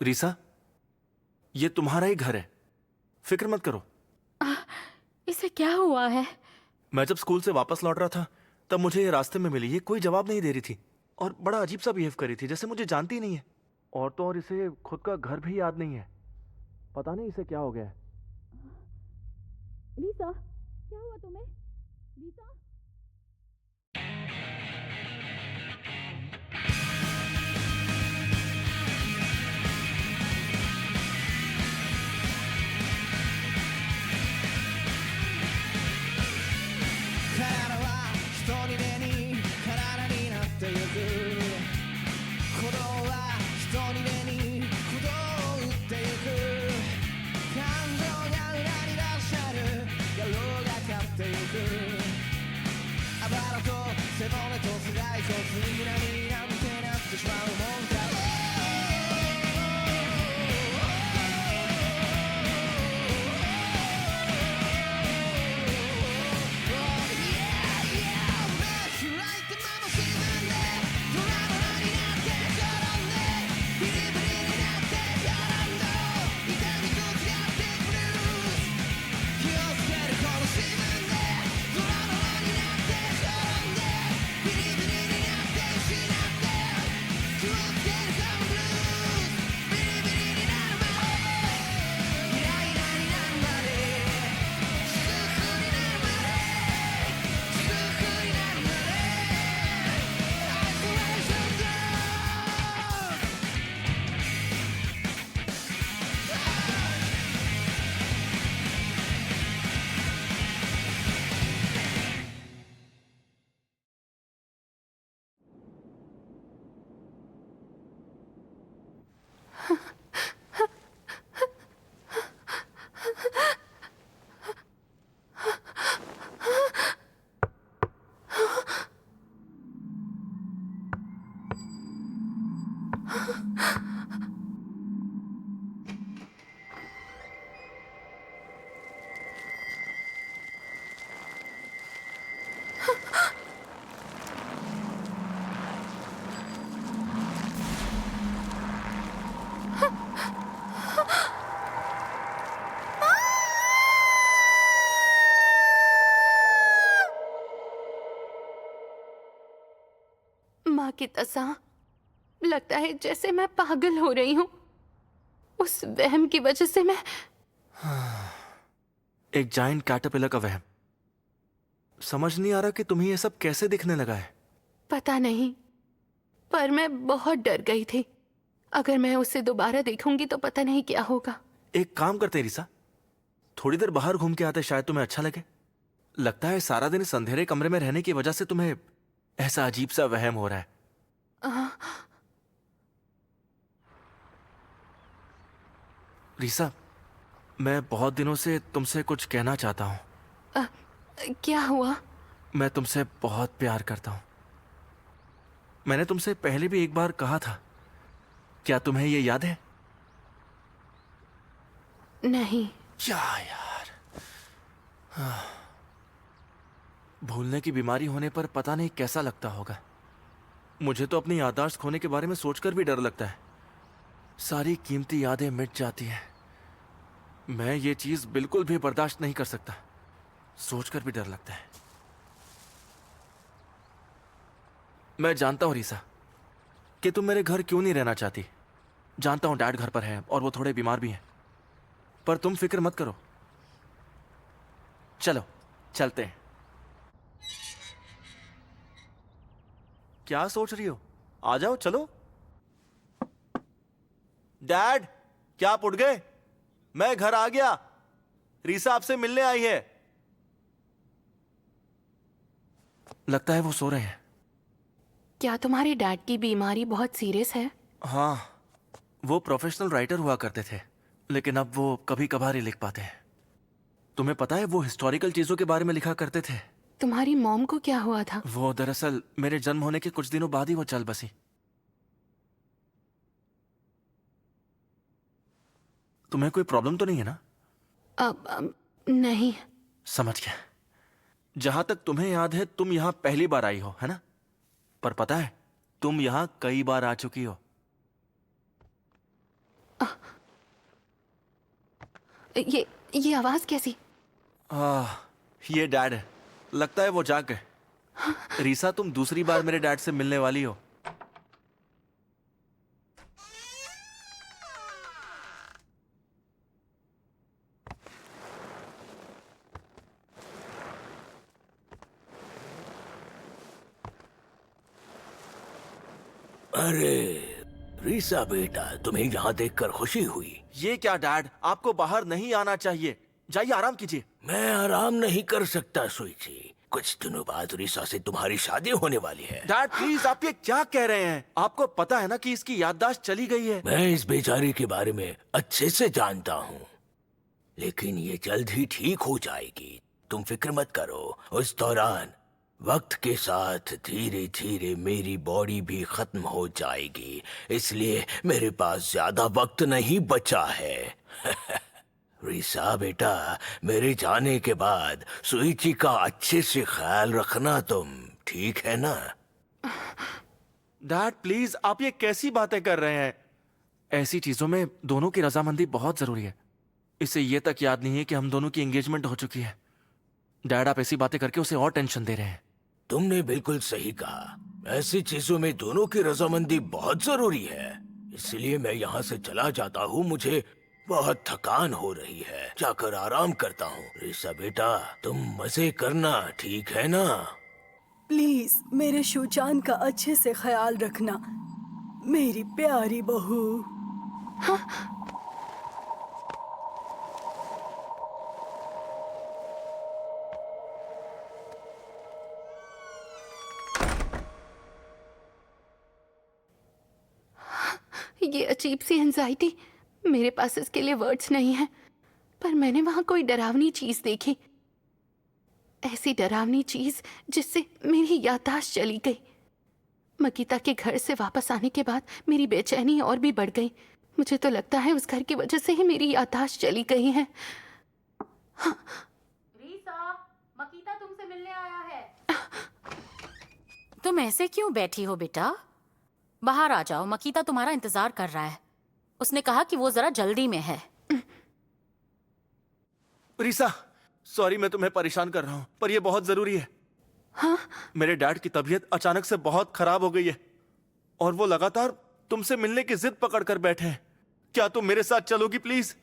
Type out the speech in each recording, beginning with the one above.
रीसा, ये तुम्हारा ही घर है, फिक्र मत करो। इसे क्या हुआ है? मैं जब स्कूल से वापस लौट रहा था तब मुझे ये रास्ते में मिली। ये कोई जवाब नहीं दे रही थी और बड़ा अजीब सा बिहेव कर रही थी, जैसे मुझे जानती ही नहीं है। और तो और इसे खुद का घर भी याद नहीं है। पता नहीं इसे क्या हो गया है। रीसा, क्या हुआ तुम्हें? रीसा?体は一人でに体になってゆく鼓動は一人でに鼓動を打ってゆく感情が裏に出しゃる野郎が勝ってゆくあばらと背骨と世代と次何なんてなってしまうもんかमाँ की कसम, लगता है जैसे मैं पागल हो रही हूँ। उस वहम की वजह से मैं एक जायंट कैटरपिलर का वहम। समझ नहीं आ रहा कि तुम्हें ये सब कैसे दिखने लगा है। पता नहीं, पर मैं बहुत डर गई थी। अगर मैं उसे दोबारा देखूंगी तो पता नहीं क्या होगा। एक काम करते हैं रीसा, थोड़ी देर बाहर घूम के आते, शायद तुम्हें अच्छा लगे। लगता है सारा दिन इस अंधेरे कमरे में रहने की वजह से तुम्हें ऐसा अजीब सा वहम हो रहा है। रीसा, मैं बहुत दिनों से तुमसे कुछ कहना चाहता हूँ। क्या हुआ? मैं तुमसे बहुत प्यार करता हूँ। मैंने तुमसे पहले भी एक बार कहा था, क्या तुम्हें ये याद है? नहीं। क्या यार, भूलने की बीमारी होने पर पता नहीं कैसा लगता होगा। मुझे तो अपनी याददाश्त खोने के बारे में सोचकर भी डर लगता है। सारी कीमती यादें मिट जाती हैं। मैं ये चीज बिल्कुल भी बर्दाश्त नहीं कर सकता। सोचकर भी डर लगता है। मैं जानता हूं रीसा कि तुम मेरे घर क्यों नहीं रहना चाहती। जानता हूं डैड घर पर है और वो थोड़े बीमार भी हैं, पर तुम फिक्र मत करो। चलो चलते हैं। क्या सोच रही हो? आ जाओ, चलो। डैड, क्या आप उठ गए? मैं घर आ गया। रीसा आपसे मिलने आई है। लगता है वो सो रहे हैं। क्या तुम्हारे डैड की बीमारी बहुत सीरियस है? हाँ, वो प्रोफेशनल राइटर हुआ करते थे, लेकिन अब वो कभी कभार ही लिख पाते हैं। तुम्हें पता है वो हिस्टोरिकल चीजों के बारे में लिखा करते थे। तुम्हारी मॉम को क्या हुआ था? वो दरअसल मेरे जन्म होने के कुछ दिनों बाद ही वो चल बसी। तुम्हें कोई प्रॉब्लम तो नहीं है ना? नहीं। समझ गया। जहां तक तुम्हें याद है तुम यहां पहली बार आई हो, है ना? पर पता है तुम यहां कई बार आ चुकी हो। ये आवाज कैसी? ये डैड है। लगता है वो जाग गए। रीसा, तुम दूसरी बार मेरे डैड से मिलने वाली हो। अरे रीसा बेटा, तुम्हें यहाँ देखकर खुशी हुई। ये क्या डैड, आपको बाहर नहीं आना चाहिए। जाइए आराम कीजिए। मैं आराम नहीं कर सकता सुइची। कुछ दिनों बाद रीसा से तुम्हारी शादी होने वाली है। डैड प्लीज, आप ये क्या कह रहे हैं? आपको पता है ना कि इसकी याददाश्त चली गई है। मैं इस बेचारे के बारे में अच्छे से जानता हूँ, लेकिन ये जल्द ही ठीक हो जाएगी। तुम फिक्र मत करो। उस दौरान वक्त के साथ धीरे धीरे मेरी बॉडी भी खत्म हो जाएगी, इसलिए मेरे पास ज्यादा वक्त नहीं बचा है। रीसा बेटा, मेरे जाने के बाद सुइची का अच्छे से ख्याल रखना तुम, ठीक है ना? डैड प्लीज, आप ये कैसी बातें कर रहे हैं? ऐसी चीजों में दोनों की रजामंदी बहुत जरूरी है। इसे ये तक याद नहीं है कि हम दोनों की एंगेजमेंट हो चुकी है। डैड, आप ऐसी बातें करके उसे और टेंशन दे रहे हैं। तुमने बिल्कुल सही कहा। ऐसी चीजों में दोनों की रजामंदी बहुत जरूरी है। इसलिए मैं यहाँ से चला जाता हूँ। मुझे बहुत थकान हो रही है, जाकर आराम करता हूँ। रीसा बेटा, तुम मजे करना, ठीक है ना? प्लीज मेरे शुचान का अच्छे से ख्याल रखना, मेरी प्यारी बहू। ये अजीब सी एंजाइटी, मेरे पास इसके लिए वर्ड्स नहीं है। पर मैंने वहां कोई डरावनी चीज देखी, ऐसी डरावनी चीज जिससे मेरी याददाश्त चली गई। मकीता के घर से वापस आने के बाद मेरी बेचैनी और भी बढ़ गई। मुझे तो लगता है उस घर की वजह से ही मेरी याददाश्त चली गई है। रीसा, मकीता तुमसे मिलने आया है। तुम ऐसे क्यों बैठी हो बेटा? बाहर आ जाओ, मकीता तुम्हारा इंतजार कर रहा है। उसने कहा कि वो जरा जल्दी में है। रीसा, सॉरी मैं तुम्हें परेशान कर रहा हूँ, पर यह बहुत जरूरी है। हाँ? मेरे डैड की तबीयत अचानक से बहुत खराब हो गई है और वो लगातार तुमसे मिलने की जिद पकड़ कर बैठे हैं। क्या तुम मेरे साथ चलोगी प्लीज?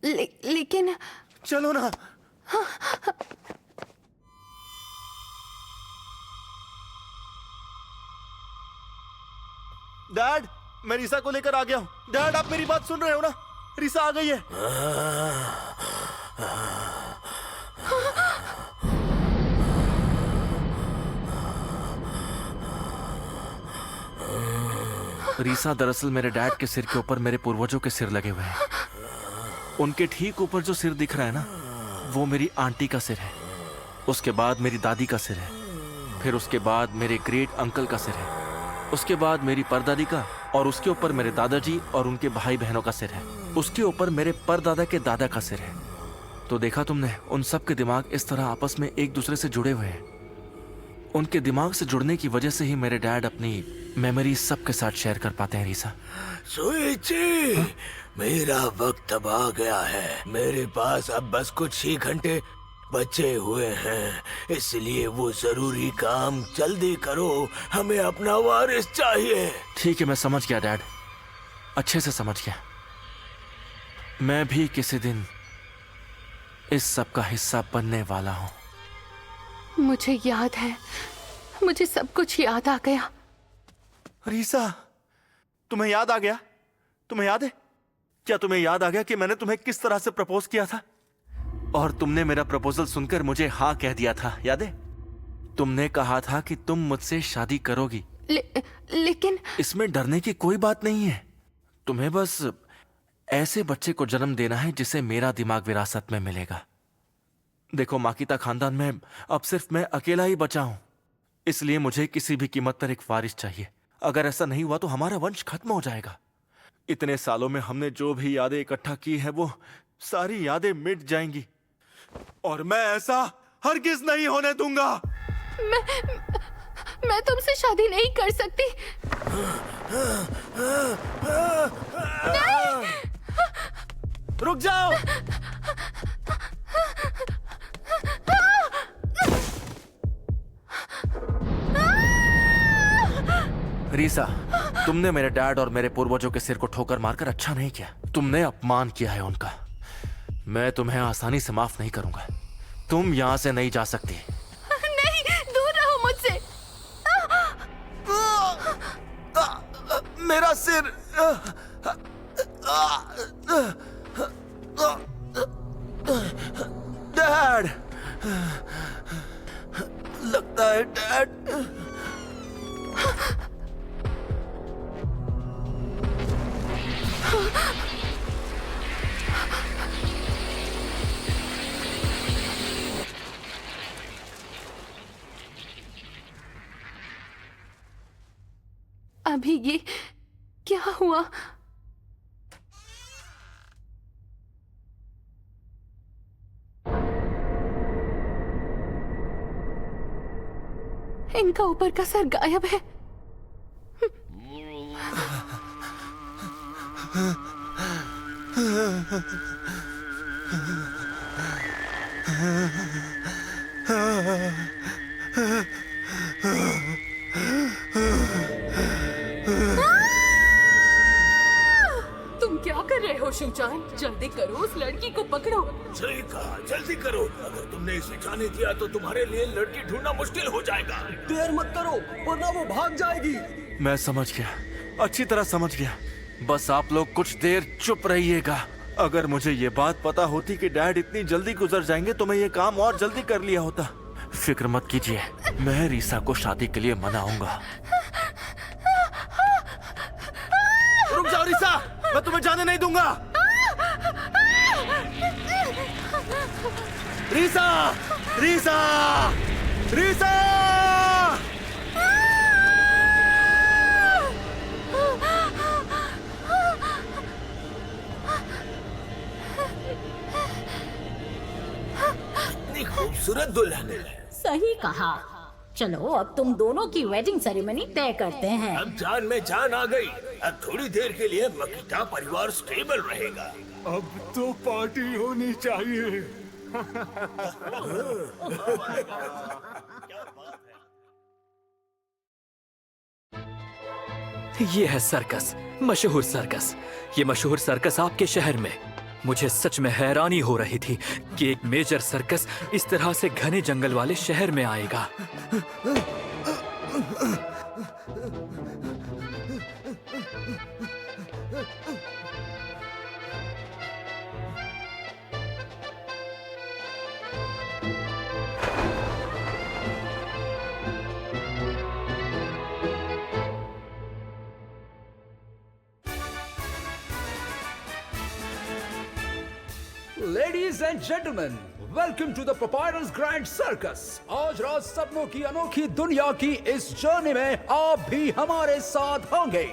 लेकिन चलो ना। डैड, मैं रीसा को लेकर आ गया हूँ। डैड, आप मेरी बात सुन रहे हो ना? रीसा आ गई है। रीसा दरअसल मेरे डैड के सिर के ऊपर मेरे पूर्वजों के सिर लगे हुए हैं। उनके ठीक ऊपर जो सिर दिख रहा है ना, वो मेरी आंटी का सिर है। उसके बाद मेरी दादी का सिर है, फिर उसके बाद मेरे ग्रेट अंकल का सिर है, उसके बाद मेरी परदादी का, और उसके ऊपर मेरे दादाजी और उनके भाई बहनों का सिर है। उसके ऊपर मेरे परदादा के दादा का सिर है। तो देखा तुमने, उन सब के दिमाग इस तरह आपस में एक दूसरे से जुड़े हुए हैं। उनके दिमाग से जुड़ने की वजह से ही मेरे डैड अपनी मेमोरी सबके साथ शेयर कर पाते हैं। रीसा, सुइची, मेरा वक्त अब आ गया है। मेरे पास अब बस कुछ ही घंटे बचे हुए हैं, इसलिए वो जरूरी काम जल्दी करो। हमें अपना वारिस चाहिए। ठीक है, मैं समझ गया डैड, अच्छे से समझ गया। मैं भी किसी दिन इस सब का हिस्सा बनने वाला हूँ। मुझे याद है, मुझे सब कुछ याद आ गया। रीसा, तुम्हें याद आ गया? तुम्हें याद है? क्या तुम्हें याद आ गया कि मैंने तुम्हें किस तरह से प्रपोज किया था? और तुमने मेरा प्रपोजल सुनकर मुझे हाँ कह दिया था, याद है? तुमने कहा था कि तुम मुझसे शादी करोगी। लेकिन इसमें डरने की कोई बात नहीं है। तुम्हें बस ऐसे बच्चे को जन्म देना है जिसे मेरा दिमाग विरासत में मिलेगा। देखो, माकीता खानदान में अब सिर्फ मैं अकेला ही बचा हूं, इसलिए मुझे किसी भी कीमत पर एक वारिस चाहिए। अगर ऐसा नहीं हुआ तो हमारा वंश खत्म हो जाएगा। इतने सालों में हमने जो भी यादें इकट्ठा की है, वो सारी यादें मिट जाएंगी, और मैं ऐसा हरगिज नहीं होने दूंगा। मैं तुमसे शादी नहीं कर सकती। रुक जाओ। रीसा, तुमने मेरे डैड और मेरे पूर्वजों के सिर को ठोकर मारकर अच्छा नहीं किया। तुमने अपमान किया है उनका। मैं तुम्हें आसानी से माफ नहीं करूंगा। तुम यहाँ से नहीं जा सकती। नहीं, दूर रहो मुझसे। मेरा सिर। डैड, लगता है डैड। अभी ये क्या हुआ? इनका ऊपर का सर गायब है। तुम क्या कर रहे हो शुजान? जल्दी करो, उस लड़की को पकड़ो। सही कहा, जल्दी करो। अगर तुमने इसे जाने दिया तो तुम्हारे लिए लड़की ढूंढना मुश्किल हो जाएगा। देर मत करो वरना वो भाग जाएगी। मैं समझ गया, अच्छी तरह समझ गया। बस आप लोग कुछ देर चुप रहिएगा। अगर मुझे ये बात पता होती कि डैड इतनी जल्दी गुजर जाएंगे तो मैं ये काम और जल्दी कर लिया होता। फिक्र मत कीजिए, मैं रीसा को शादी के लिए मनाऊंगा। रुक जाओ रीसा, मैं तुम्हें जाने नहीं दूंगा। रीसा, रीसा, रीसा! इतनी खूबसूरत दुल्हन है। सही कहा। चलो अब तुम दोनों की वेडिंग सेरेमनी तय करते हैं। अब जान में जान आ गई। अब थोड़ी देर के लिए मकीता परिवार स्टेबल रहेगा। अब तो पार्टी होनी चाहिए। ये है सर्कस, मशहूर सर्कस। ये मशहूर सर्कस आपके शहर में। मुझे सच में हैरानी हो रही थी कि एक मेजर सर्कस इस तरह से घने जंगल वाले शहर में आएगा। Ladies and gentlemen, welcome to the Papyrus Grand Circus. आज रात सपनों की अनोखी दुनिया की इस जर्नी में आप भी हमारे साथ होंगे।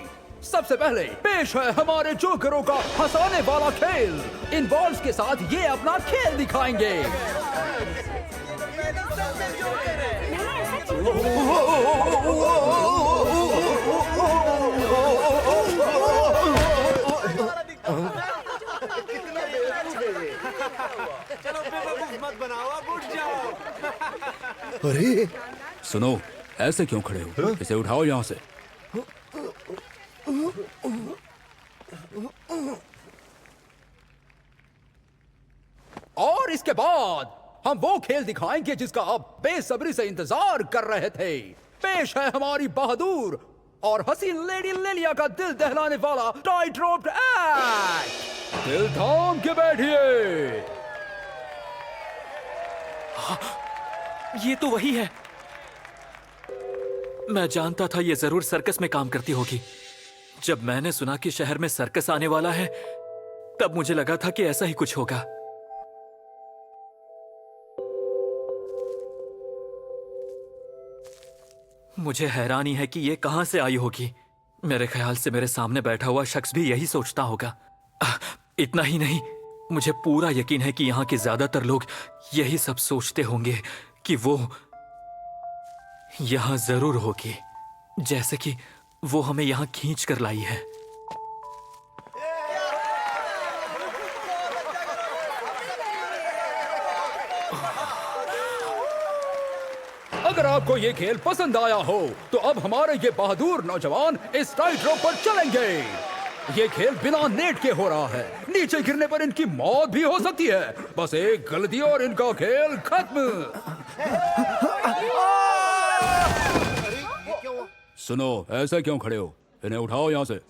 सबसे पहले पेश है हमारे जोकरों का हंसाने वाला खेल। इन बॉल्स के साथ ये अपना खेल दिखाएंगे। अरे सुनो, ऐसे क्यों खड़े हो? इसे उठाओ यहाँ से। और इसके बाद हम वो खेल दिखाएंगे जिसका आप बेसब्री से इंतजार कर रहे थे। पेश है हमारी बहादुर और हसीन लेडी लेलिया का दिल दहलाने वाला टाइट रोप्ड एक्ट। दिल थाम के बैठिए। ये तो वही है। मैं जानता था ये जरूर सर्कस में काम करती होगी। जब मैंने सुना कि शहर में सर्कस आने वाला है, तब मुझे लगा था कि ऐसा ही कुछ होगा। मुझे हैरानी है कि ये कहां से आई होगी। मेरे ख्याल से मेरे सामने बैठा हुआ शख्स भी यही सोचता होगा। इतना ही नहीं, मुझे पूरा यकीन है कि यहाँ के ज्यादातर लोग यही सब सोचते होंगे कि वो यहाँ जरूर होगी, जैसे कि वो हमें यहाँ खींच कर लाई है। अगर आपको ये खेल पसंद आया हो तो अब हमारे ये बहादुर नौजवान इस टाइट रोप पर चलेंगे। ये खेल बिना नेट के हो रहा है। नीचे गिरने पर इनकी मौत भी हो सकती है। बस एक गलती और इनका खेल खत्म। सुनो, ऐसा क्यों खड़े हो? इन्हें उठाओ यहाँ से।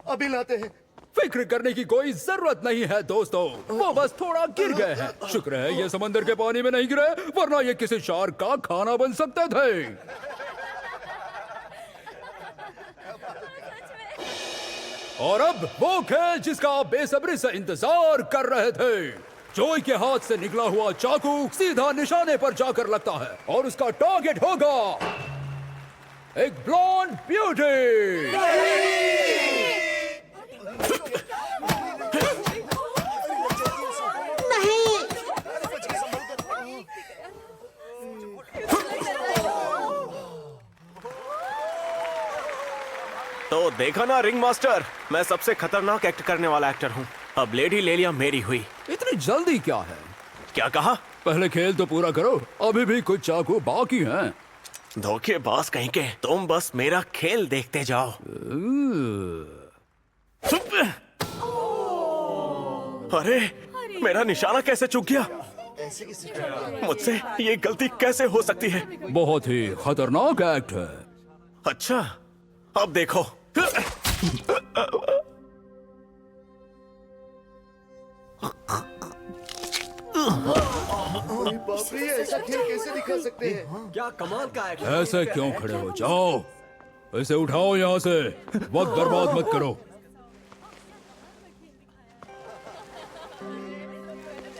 अभी लाते हैं। फिक्र करने की कोई जरूरत नहीं है दोस्तों, वो बस थोड़ा गिर गए हैं। शुक्र है ये समंदर के पानी में नहीं गिरे, वरना ये किसी शार्क का खाना बन सकते थे। और अब वो खेल जिसका आप बेसब्री से इंतजार कर रहे थे। जोई के हाथ से निकला हुआ चाकू सीधा निशाने पर जाकर लगता है और उसका टारगेट होगा एक ब्लॉन्ड ब्यूटी। तो देखा ना रिंग मास्टर, मैं सबसे खतरनाक एक्ट करने वाला एक्टर हूँ। अब लेडी लेलिया मेरी हुई। इतनी जल्दी क्या है? क्या कहा? पहले खेल तो पूरा करो, अभी भी कुछ चाकू बाकी हैं। धोखेबाज कहीं के, तुम बस मेरा खेल देखते जाओ। अरे मेरा निशाना कैसे चूक गया? मुझसे ये गलती कैसे हो सकती है? बहुत ही खतरनाक एक्ट है। अच्छा, अब देखो। बाप रे, ऐसा खेल कैसे दिखा सकते हैं? क्या कमाल का एक्ट। ऐसे क्यों खड़े हो? जाओ, इसे उठाओ यहाँ से। वक्त बर्बाद मत करो।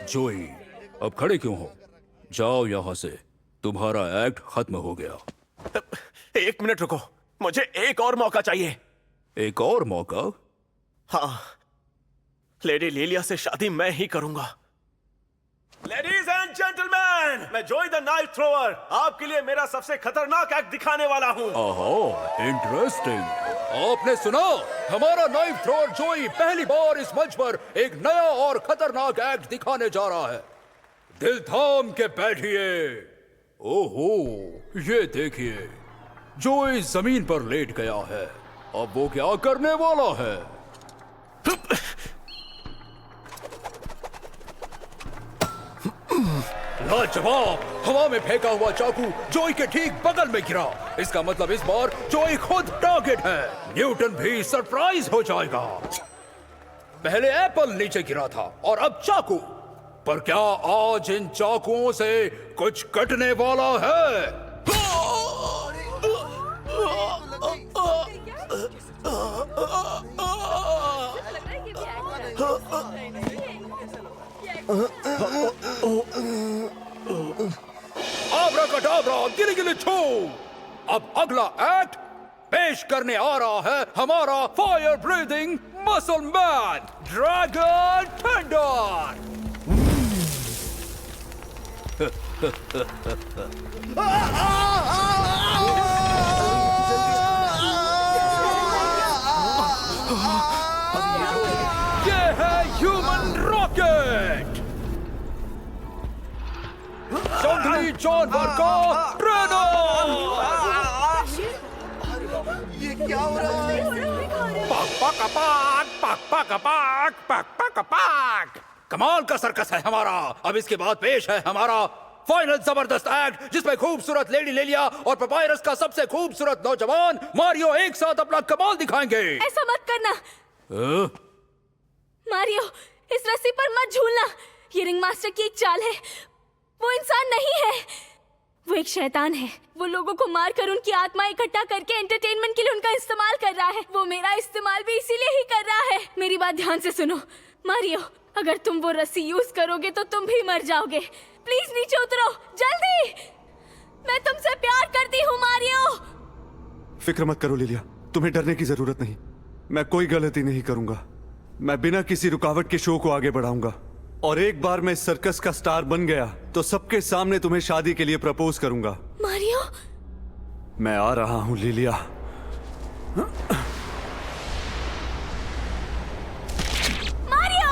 जोई, अब खड़े क्यों हो? जाओ यहाँ से, तुम्हारा एक्ट खत्म हो गया। एक मिनट रुको, मुझे एक और मौका चाहिए। एक और मौका? हाँ, लेडी लेलिया से शादी मैं ही करूंगा। लेडीज एंड जेंटलमैन, मैं जोई द नाइफ थ्रोअर आपके लिए मेरा सबसे खतरनाक एक्ट दिखाने वाला हूँ। ओहो, इंटरेस्टिंग। आपने सुना? हमारा नाइफ थ्रोअर जोई पहली बार इस मंच पर एक नया और खतरनाक एक्ट दिखाने जा रहा है। दिल थाम के बैठिए। ओहो, ये देखिए, जोई जमीन पर लेट गया है। अब वो क्या करने वाला है? लाजवाब! हवा में फेंका हुआ चाकू जोई के ठीक बगल में गिरा। इसका मतलब इस बार जोई खुद टारगेट है। न्यूटन भी सरप्राइज हो जाएगा। पहले एप्पल नीचे गिरा था और अब चाकू। पर क्या आज इन चाकुओं से कुछ कटने वाला है? आब्राकाडाब्रा, गिली गिली छू। अब अगला एक्ट पेश करने आ रहा है हमारा fire breathing muscle man dragon thunder. ये है ह्यूमन रॉकेट, जंगली जानवर का ट्रेनर। ये क्या हो रहा है? कमाल का सर्कस है हमारा। अब इसके बाद पेश है हमारा फाइनल जबरदस्त एक्ट, जिसमें खूबसूरत लेडी लेलिया और पपायरस का सबसे खूबसूरत नौजवान मारियो एक साथ अपना कमाल दिखाएंगे। ऐसा मत करना मारियो, इस रस्सी पर मत झूलना। ये रिंग मास्टर की एक चाल है। वो इंसान नहीं है, वो एक शैतान है। वो लोगों को मारकर उनकी आत्मा इकट्ठा करके एंटरटेनमेंट के लिए उनका इस्तेमाल कर रहा है। वो मेरा इस्तेमाल भी इसीलिए ही कर रहा है। मेरी बात ध्यान से सुनो मारियो, अगर तुम वो रस्सी यूज करोगे तो तुम भी मर जाओगे। प्लीज नीचे उतरो जल्दी, मैं तुमसे प्यार करती हूँ मारियो। फिक्र मत करो लिलिया, तुम्हें डरने की जरूरत नहीं। मैं कोई गलती नहीं करूंगा। मैं बिना किसी रुकावट के शो को आगे बढ़ाऊंगा। और एक बार मैं सर्कस का स्टार बन गया तो सबके सामने तुम्हें शादी के लिए प्रपोज करूंगा। मारियो, मैं आ रहा हूं लिलिया। मारियो!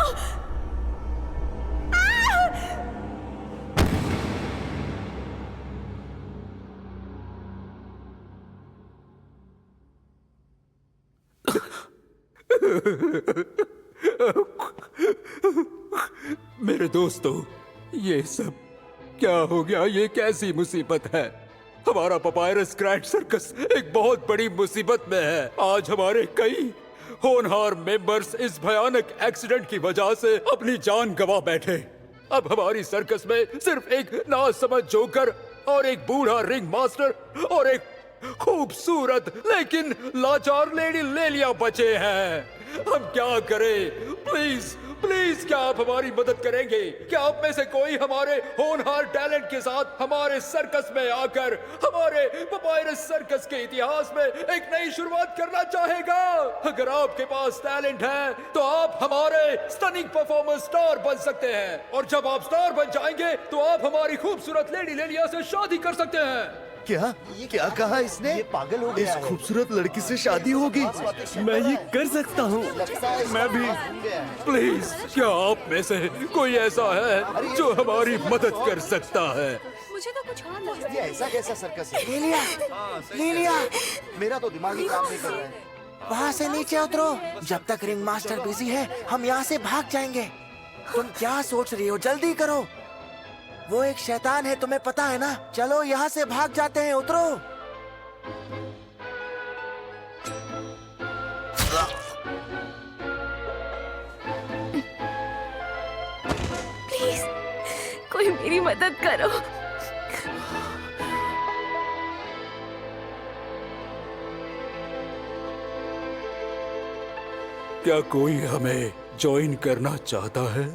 मेरे दोस्तों, ये सब क्या हो गया? ये कैसी मुसीबत है? हमारा पपायरस ग्रैंड सर्कस एक बहुत बड़ी मुसीबत में है। आज हमारे कई होनहार मेंबर्स इस भयानक एक्सीडेंट की वजह से अपनी जान गंवा बैठे। अब हमारी सर्कस में सिर्फ एक नासमझ जोकर और एक बूढ़ा रिंग मास्टर और एक खूबसूरत लेकिन लाचार लेडी लेलिया बचे हैं। हम क्या करें? प्लीज प्लीज, क्या आप हमारी मदद करेंगे? क्या आप में से कोई हमारे होनहार टैलेंट के साथ हमारे सर्कस में आकर हमारे पपायरस सर्कस के इतिहास में एक नई शुरुआत करना चाहेगा? अगर आपके पास टैलेंट है तो आप हमारे स्टनिंग परफॉर्मेंस स्टार बन सकते हैं, और जब आप स्टार बन जाएंगे तो आप हमारी खूबसूरत लेडी लेलिया से शादी कर सकते हैं। क्या क्या कहा इसने? ये पागल हो गया। इस खूबसूरत लड़की से शादी होगी? मैं ये कर सकता हूँ। मैं भी। प्लीज, क्या आप में से कोई ऐसा है जो हमारी मदद कर सकता है? मुझे तो कुछ और लग रहा ये ऐसा कैसा सर्कस है? लीलिया, लीलिया, मेरा तो दिमाग ही काम नहीं कर रहा है। वहाँ से नीचे उतरो। जब तक रिंग मास्टर बिजी है हम यहाँ से भाग जाएंगे। तुम क्या सोच रही हो? जल्दी करो। वो एक शैतान है, तुम्हें पता है ना। चलो यहाँ से भाग जाते हैं, उतरो। प्लीज कोई मेरी मदद करो। क्या कोई हमें ज्वाइन करना चाहता है?